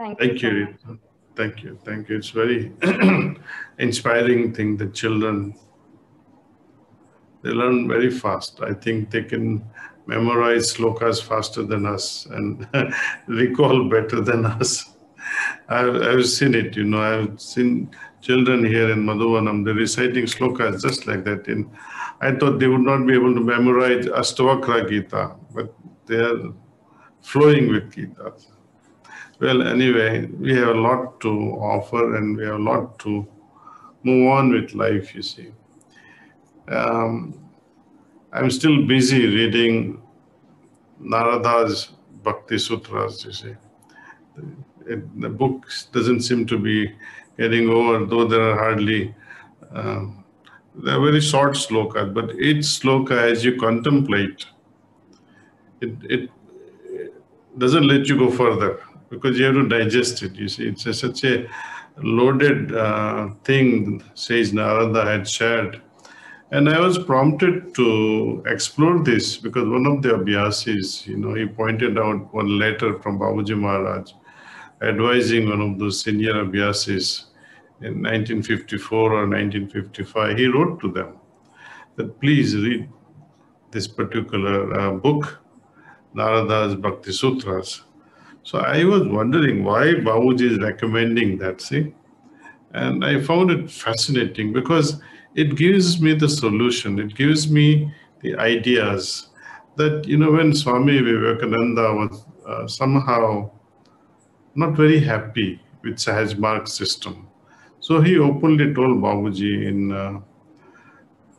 Thank you Thank so you. much. Rita. Thank you. Thank you. It's very inspiring thing that children, they learn very fast. I think they can memorize slokas faster than us and recall better than us. I've seen it, I've seen children here in Madhuvanam, they're reciting slokas just like that. And I thought they would not be able to memorize Astavakra Gita, but they are flowing with Gita. Well, anyway, we have a lot to offer and we have a lot to move on with life, you see. Um, I'm still busy reading Narada's Bhakti Sutras, you see. The book doesn't seem to be getting over, though there are hardly, um, they're very short slokas, but each sloka, as you contemplate, it doesn't let you go further because you have to digest it. You see, it's such a loaded thing, says Narada had shared. And I was prompted to explore this because one of the Abhyasis, he pointed out one letter from Babuji Maharaj advising one of those senior Abhyasis in 1954 or 1955. He wrote to them that please read this particular book, Narada's Bhakti Sutras. So I was wondering why Babuji is recommending that, see? And I found it fascinating because it gives me the solution, it gives me the ideas that, when Swami Vivekananda was somehow not very happy with Sahaj Marg system. So he openly told Babuji in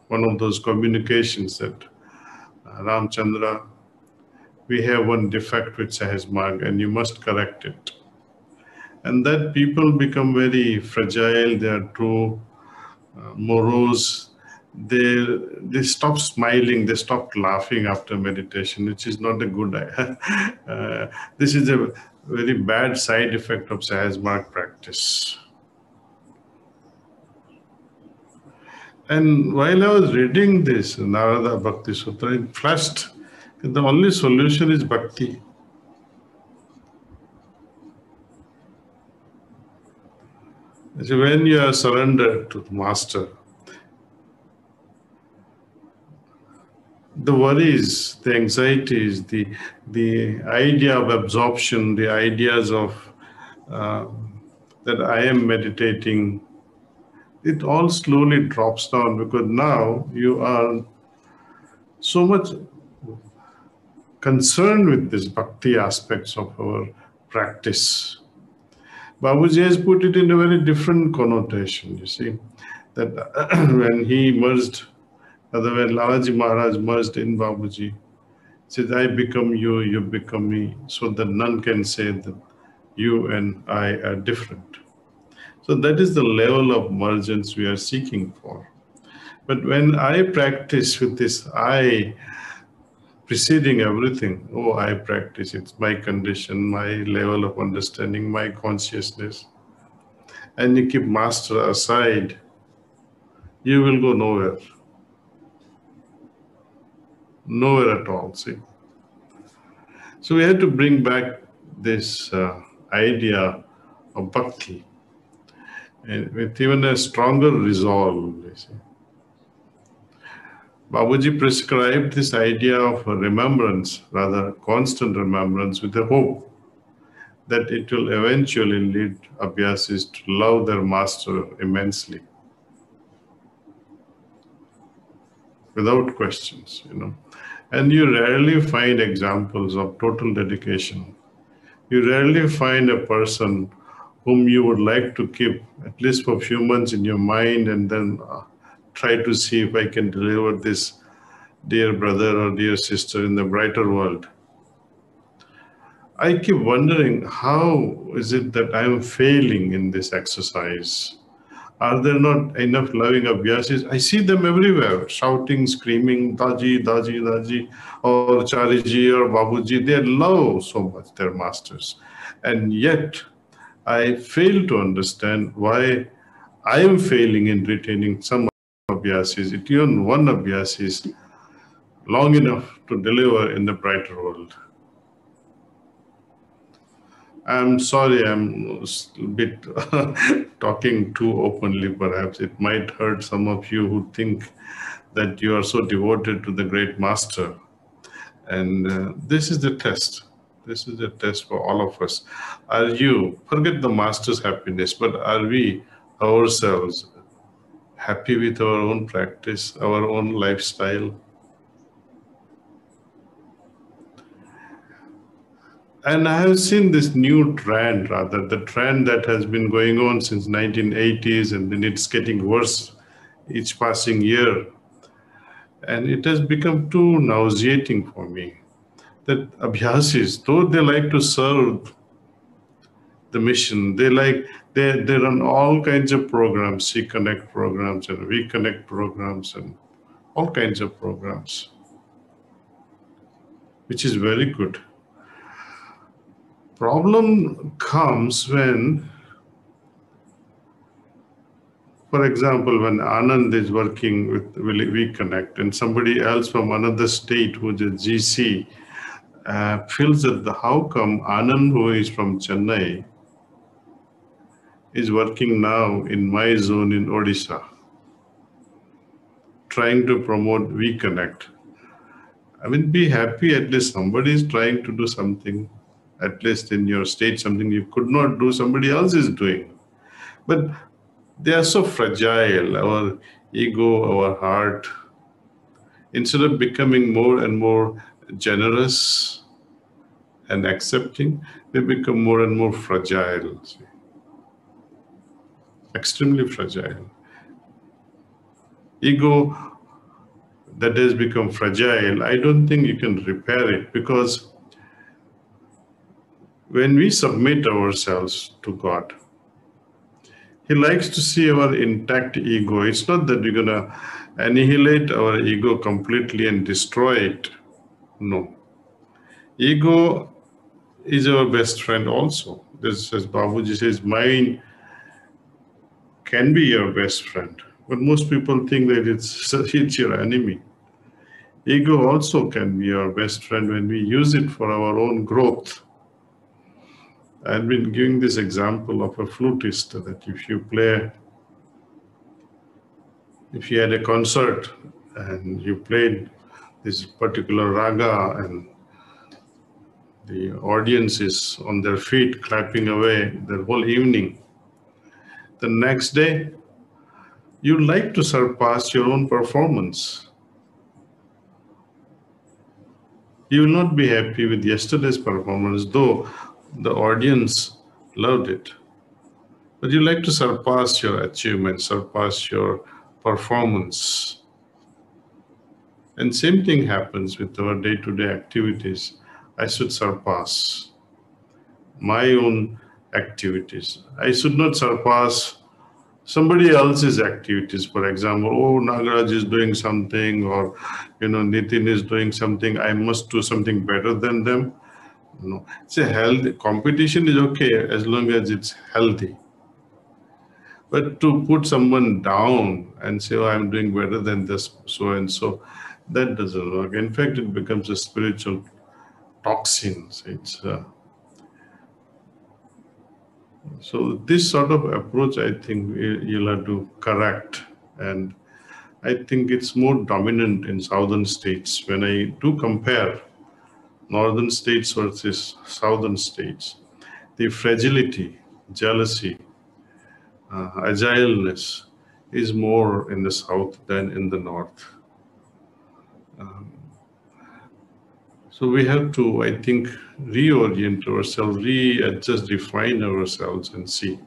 one of those communications that Ramchandra, we have one defect with Sahaj Marg and you must correct it. And that people become very fragile, they are too morose, they stop smiling, they stop laughing after meditation, which is not a good this is a very bad side effect of Sahaj Marg practice. And while I was reading this Narada Bhakti Sutra, it flashed that the only solution is bhakti. So when you are surrendered to the master, the worries, the anxieties, the idea of absorption, the ideas of uh, that I am meditating, it all slowly drops down because now you are so much concerned with this bhakti aspects of our practice. Babuji has put it in a very different connotation, you see, that when he merged, when Lalaji Maharaj merged in Babuji, says, I become you, you become me, so that none can say that you and I are different. So that is the level of mergence we are seeking for. But when I practice with this I preceding everything, oh, I practice, it's my condition, my level of understanding, my consciousness, and you keep master aside, you will go nowhere. Nowhere at all, see. So we had to bring back this idea of bhakti, and with even a stronger resolve, you see. Babuji prescribed this idea of remembrance, rather constant remembrance, with a hope that it will eventually lead Abhyasis to love their master immensely, without questions, And you rarely find examples of total dedication. You rarely find a person whom you would like to keep at least for a few months in your mind and then try to see if I can deliver this dear brother or dear sister in the brighter world. I keep wondering, how is it that I am failing in this exercise? Are there not enough loving Abhyasis? I see them everywhere, shouting, screaming, Daji, Daji, Daji, or Chariji or Babuji. They love so much their masters. And yet, I fail to understand why I am failing in retaining some Abhyasis, even one Abhyasis, long enough to deliver in the brighter world. I'm sorry, I'm a bit talking too openly, perhaps. It might hurt some of you who think that you are so devoted to the great master. And this is the test. This is the test for all of us. Are you, forget the master's happiness, but are we ourselves happy with our own practice, our own lifestyle? And I have seen this new trend, rather, the trend that has been going on since 1980s, and then it's getting worse each passing year. And it has become too nauseating for me that abhyasis, though they like to serve the mission, they run all kinds of programs, C Connect programs and We Connect programs and all kinds of programs, which is very good. Problem comes when, for example, when Anand is working with We Connect and somebody else from another state who's a GC feels that how come Anand, who is from Chennai, is working now in my zone in Odisha, trying to promote We Connect. I mean, be happy at least somebody is trying to do something, at least in your state, something you could not do, somebody else is doing. But they are so fragile, our ego, our heart. Instead of becoming more and more generous and accepting, they become more and more fragile, extremely fragile. Ego that has become fragile, I don't think you can repair it, because when we submit ourselves to God, He likes to see our intact ego. It's not that we're going to annihilate our ego completely and destroy it. No. Ego is our best friend also. This, as Babuji says, mind can be your best friend. But most people think that it's your enemy. Ego also can be our best friend when we use it for our own growth. I've been giving this example of a flutist that if you had a concert and you played this particular raga and the audience is on their feet clapping away the whole evening, the next day you'd like to surpass your own performance. You will not be happy with yesterday's performance, though the audience loved it. But you like to surpass your achievement, surpass your performance. And same thing happens with our day-to-day activities. I should surpass my own activities. I should not surpass somebody else's activities. For example, oh, Nagaraj is doing something, or Nitin is doing something, I must do something better than them. No, it's a healthy competition is okay as long as it's healthy. But to put someone down and say, oh, I'm doing better than this so and so, that doesn't work. In fact, it becomes a spiritual toxin. So this sort of approach, I think you'll have to correct. And I think it's more dominant in southern states. When I do compare northern states versus southern states, the fragility, jealousy, agileness is more in the south than in the north. So we have to, I think, reorient ourselves, readjust, refine ourselves and see.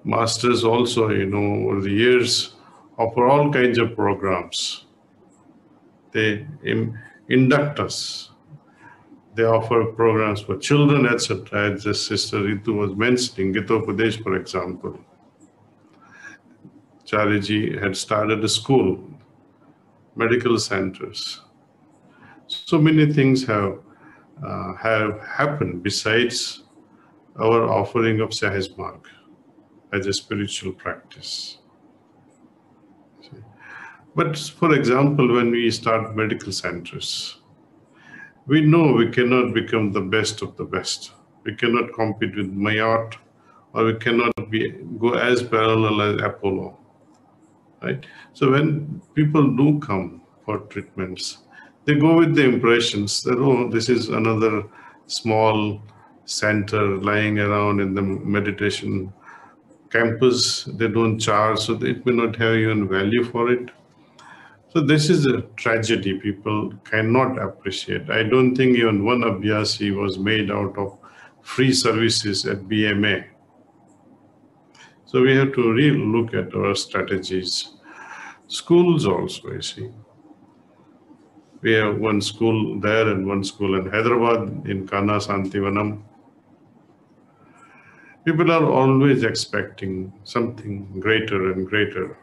Masters also, over the years, offer all kinds of programs. They induct us. They offer programs for children, etc. As the Sister Ritu was mentioning, Gitopadesh, for example. Chariji had started a school, medical centers. So many things have happened besides our offering of Sahaj Marg as a spiritual practice. But for example, when we start medical centers, We know we cannot become the best of the best. We cannot compete with Mayotte, or we cannot go as parallel as Apollo, right? So when people do come for treatments, they go with the impressions that, oh, this is another small center lying around in the meditation campus. They don't charge, so it may not have even value for it. So this is a tragedy people cannot appreciate. I don't think even one Abhyasi was made out of free services at BMA. So we have to really look at our strategies. Schools also, you see. We have one school there and one school in Hyderabad, in Kana Santivanam. People are always expecting something greater and greater,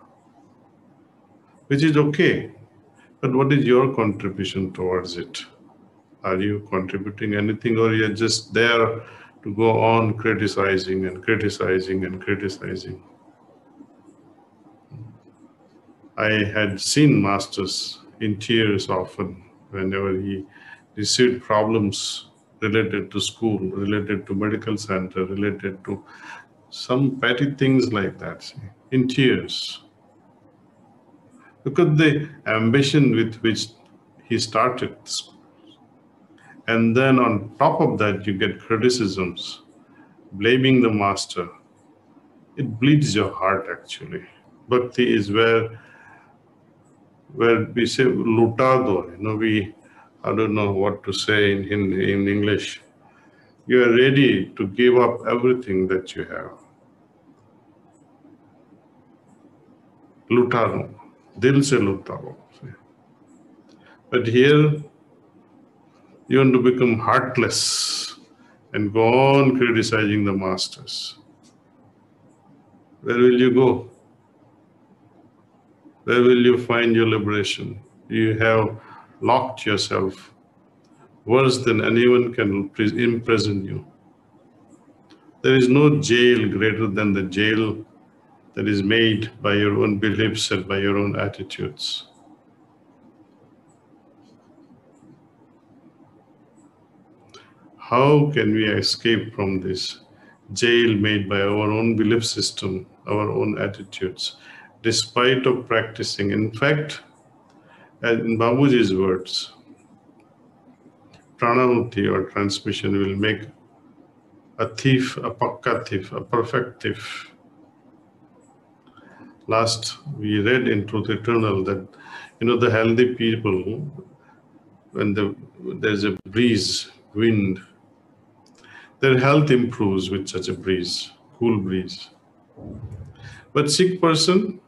which is okay. But what is your contribution towards it? Are you contributing anything, or you're just there to go on criticizing and criticizing and criticizing? I had seen masters in tears often whenever he received problems related to school, related to medical center, related to some petty things like that, see, in tears. Because the ambition with which he started, and then on top of that, you get criticisms, blaming the master. It bleeds your heart actually. Bhakti is where we say lutado, I don't know what to say in English. You are ready to give up everything that you have. Lutado, dil se lutado. But here you want to become heartless and go on criticizing the masters. Where will you go? Where will you find your liberation? You have locked yourself worse than anyone can imprison you. There is no jail greater than the jail that is made by your own beliefs and by your own attitudes. How can we escape from this jail made by our own belief system, our own attitudes, despite of practicing? In fact, in Babuji's words, Pranahuti or transmission will make a thief, a pakka thief, a perfect thief. Last, we read in Truth Eternal that, the healthy people, when there's a breeze, wind, their health improves with such a breeze, cool breeze. But sick person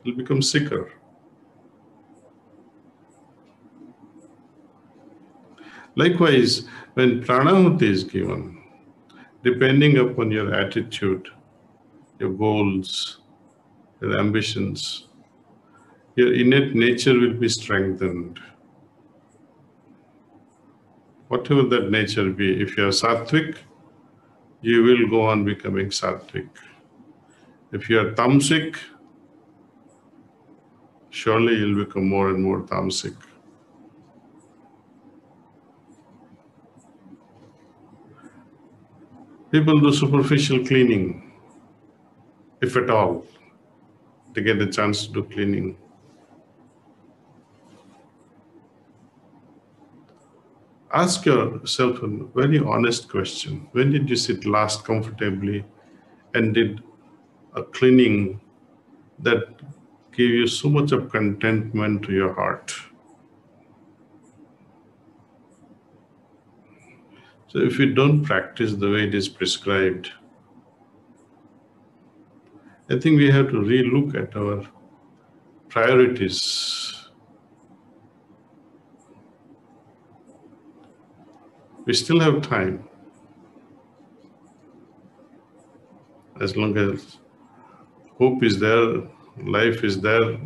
will become sicker. Likewise, when pranahuti is given, depending upon your attitude, your goals, your ambitions, your innate nature will be strengthened. Whatever that nature be, if you are sattvic, you will go on becoming sattvic. If you are tamasic, surely you'll become more and more tamasic. People do superficial cleaning, if at all, they get a chance to do cleaning. Ask yourself a very honest question. When did you sit last comfortably and did a cleaning that gave you so much of contentment to your heart? So if we don't practice the way it is prescribed, I think we have to relook at our priorities. We still have time. As long as hope is there, life is there,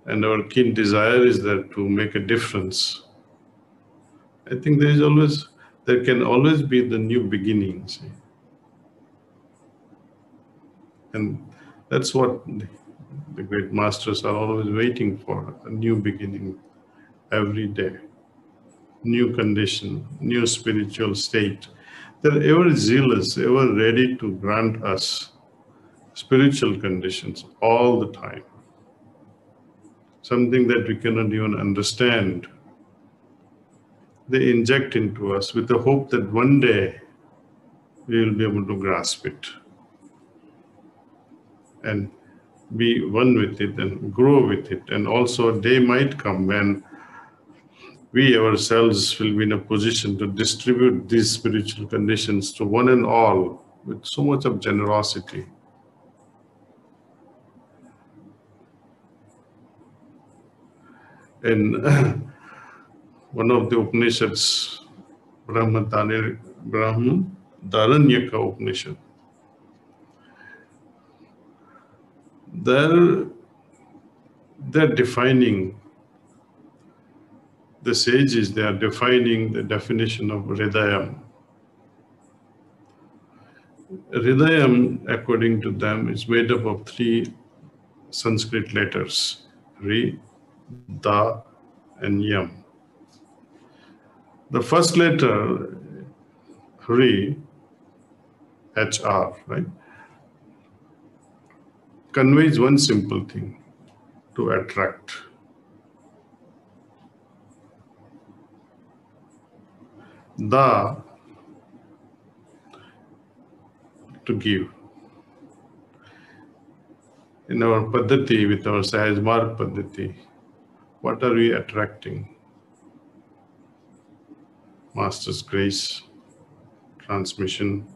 and our keen desire is there to make a difference, I think there can always be the new beginnings. And that's what the great masters are always waiting for, a new beginning, every day. New condition, new spiritual state. They're ever zealous, ever ready to grant us spiritual conditions all the time. Something that we cannot even understand. They inject into us with the hope that one day we will be able to grasp it and be one with it and grow with it. And also a day might come when we ourselves will be in a position to distribute these spiritual conditions to one and all with so much of generosity. In one of the Upanishads, Brahmaranyaka Upanishad, they're defining, the sages, they are defining the definition of Hridayam. Hridayam, according to them, is made up of 3 Sanskrit letters, Ri, Da, and Yam. The first letter, Hri, HR, right, conveys one simple thing: to attract. Da, to give. In our Paddhati, with our Sahaj Marg Paddhati, what are we attracting? Master's grace, transmission.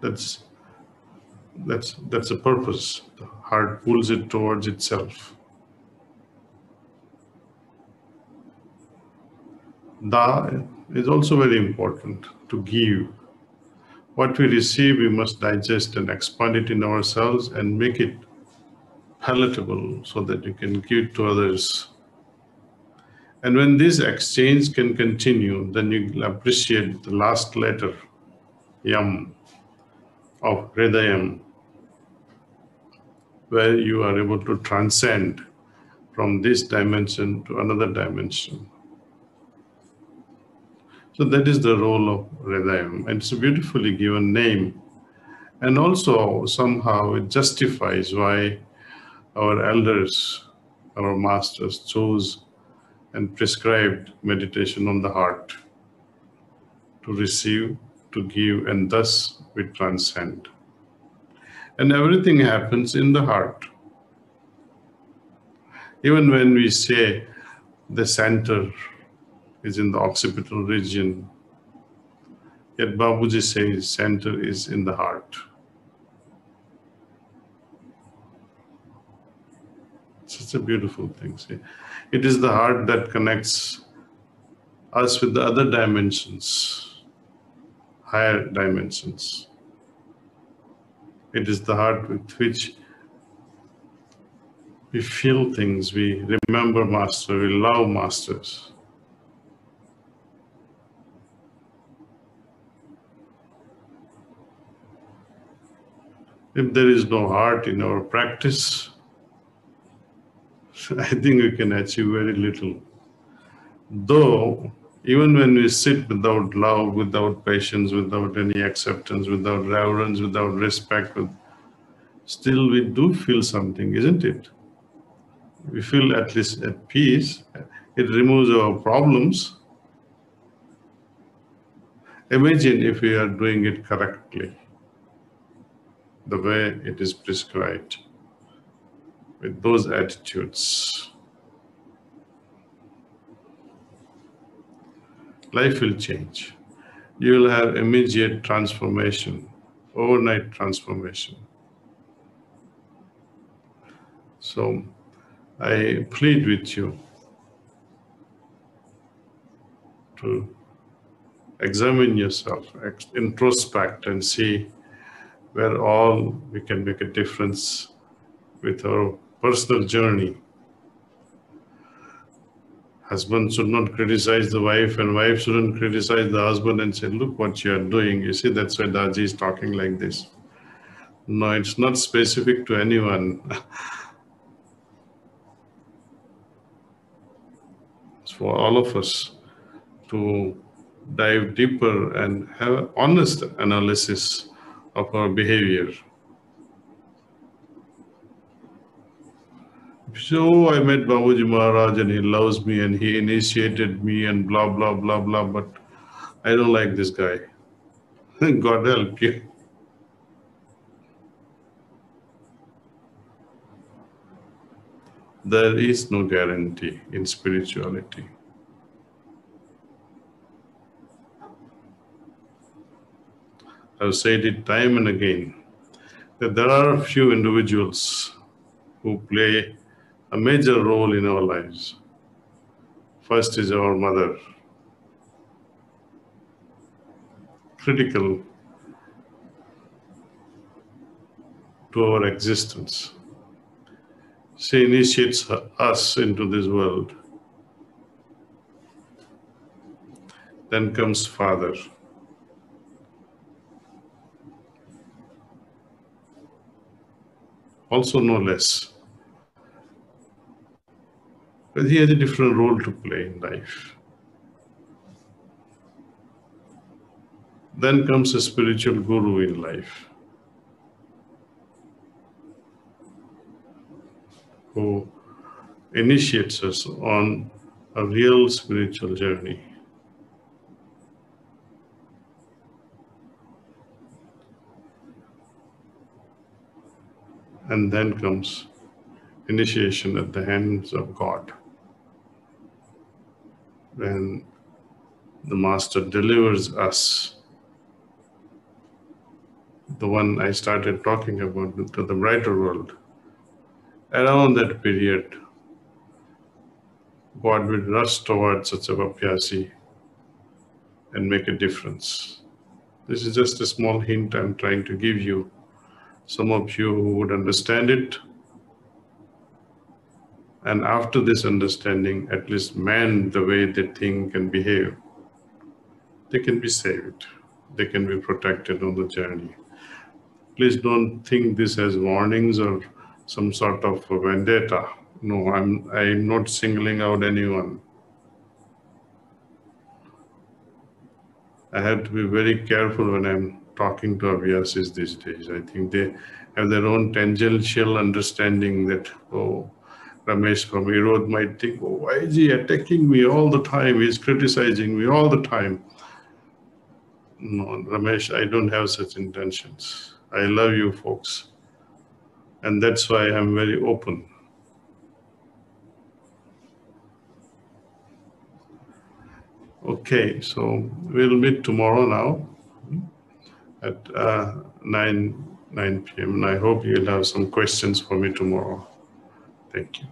That's a purpose. The heart pulls it towards itself. Da is also very important, to give. What we receive, we must digest and expand it in ourselves and make it palatable so that you can give it to others. And when this exchange can continue, then you will appreciate the last letter, Yam, of Hridayam, where you are able to transcend from this dimension to another dimension. So that is the role of Hridayam, and it's a beautifully given name. And also somehow it justifies why our elders, our masters chose and prescribed meditation on the heart, to receive, to give, and thus we transcend. And everything happens in the heart. Even when we say the center is in the occipital region, yet Babuji says center is in the heart. Such a beautiful thing. See? It is the heart that connects us with the other dimensions, higher dimensions. It is the heart with which we feel things, we remember Master, we love Masters. If there is no heart in our practice, I think we can achieve very little. Though, even when we sit without love, without patience, without any acceptance, without reverence, without respect, still we do feel something, isn't it? We feel at least at peace. It removes our problems. Imagine if we are doing it correctly, the way it is prescribed, with those attitudes. Life will change. You will have immediate transformation, overnight transformation. So I plead with you to examine yourself, introspect, and see where all we can make a difference with our personal journey. Husband should not criticize the wife, and wife shouldn't criticize the husband and say, look what you are doing. You see, that's why Daji is talking like this. No, it's not specific to anyone. for all of us to dive deeper and have honest analysis of our behavior. So I met Babuji Maharaj and he loves me and he initiated me and blah, blah, blah, blah, but I don't like this guy. God help you. There is no guarantee in spirituality. I've said it time and again that there are a few individuals who play a major role in our lives. First is our mother, critical to our existence. She initiates us into this world. Then comes father. Also no less. But he has a different role to play in life. Then comes a spiritual guru in life, who initiates us on a real spiritual journey. And then comes initiation at the hands of God, when the Master delivers us, the one I started talking about, to the brighter world. Around that period, God will rush towards such a Vapyasi and make a difference. This is just a small hint I'm trying to give you. Some of you who would understand it, and after this understanding, at least mend the way they think and behave, they can be saved. They can be protected on the journey. Please don't think this as warnings or some sort of a vendetta. No, I'm not singling out anyone. I have to be very careful when I'm talking to Abhyasis these days. I think they have their own tangential understanding that, oh, Ramesh from Erode might think, oh, why is he attacking me all the time? He's criticizing me all the time. No, Ramesh, I don't have such intentions. I love you folks. And that's why I'm very open. Okay, so we'll meet tomorrow now at 9 p.m. And I hope you'll have some questions for me tomorrow. Thank you.